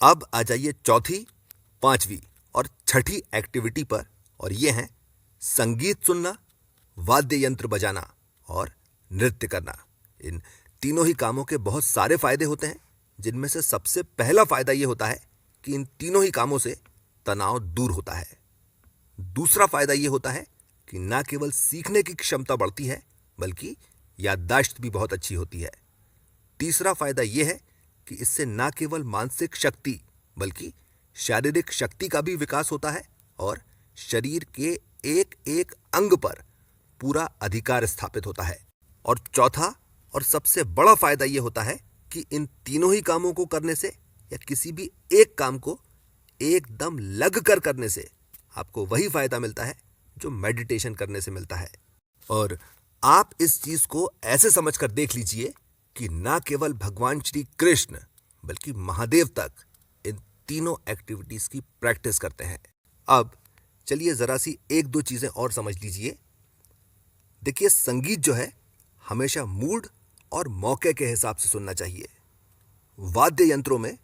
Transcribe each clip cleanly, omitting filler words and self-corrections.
अब आ जाइए चौथी, पांचवी और छठी एक्टिविटी पर, और ये हैं संगीत सुनना, वाद्य यंत्र बजाना और नृत्य करना। इन तीनों ही कामों के बहुत सारे फायदे होते हैं, जिनमें से सबसे पहला फायदा ये होता है कि इन तीनों ही कामों से तनाव दूर होता है। दूसरा फायदा ये होता है कि न केवल सीखने की क्षमता बढ़ती है, बल्कि याददाश्त भी बहुत अच्छी होती है। तीसरा फायदा यह है कि इससे न केवल मानसिक शक्ति बल्कि शारीरिक शक्ति का भी विकास होता है और शरीर के एक एक अंग पर पूरा अधिकार स्थापित होता है। और चौथा और सबसे बड़ा फायदा यह होता है कि इन तीनों ही कामों को करने से या किसी भी एक काम को एकदम लग कर करने से आपको वही फायदा मिलता है जो मेडिटेशन करने से मिलता है। और आप इस चीज को ऐसे समझकर देख लीजिए कि ना केवल भगवान श्री कृष्ण बल्कि महादेव तक इन तीनों एक्टिविटीज की प्रैक्टिस करते हैं। अब चलिए जरा सी एक दो चीजें और समझ लीजिए। देखिए, संगीत जो है हमेशा मूड और मौके के हिसाब से सुनना चाहिए। वाद्य यंत्रों में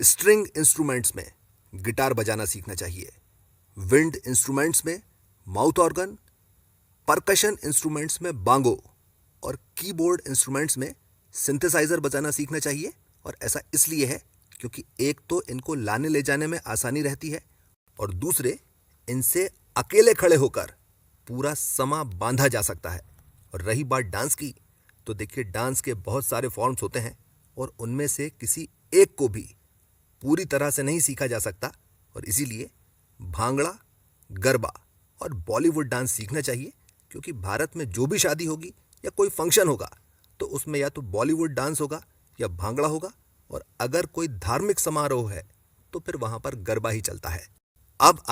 स्ट्रिंग इंस्ट्रूमेंट्स में गिटार बजाना सीखना चाहिए, विंड इंस्ट्रूमेंट्स में माउथ ऑर्गन, परकशन इंस्ट्रूमेंट्स में बांगो और कीबोर्ड इंस्ट्रूमेंट्स में सिंथेसाइजर बजाना सीखना चाहिए। और ऐसा इसलिए है क्योंकि एक तो इनको लाने ले जाने में आसानी रहती है और दूसरे इनसे अकेले खड़े होकर पूरा समा बांधा जा सकता है। और रही बात डांस की, तो देखिए डांस के बहुत सारे फॉर्म्स होते हैं और उनमें से किसी एक को भी पूरी तरह से नहीं सीखा जा सकता, और इसीलिए भांगड़ा, गरबा और बॉलीवुड डांस सीखना चाहिए। क्योंकि भारत में जो भी शादी होगी या कोई फंक्शन होगा तो उसमें या तो बॉलीवुड डांस होगा या भांगड़ा होगा, और अगर कोई धार्मिक समारोह है तो फिर वहां पर गरबा ही चलता है। अब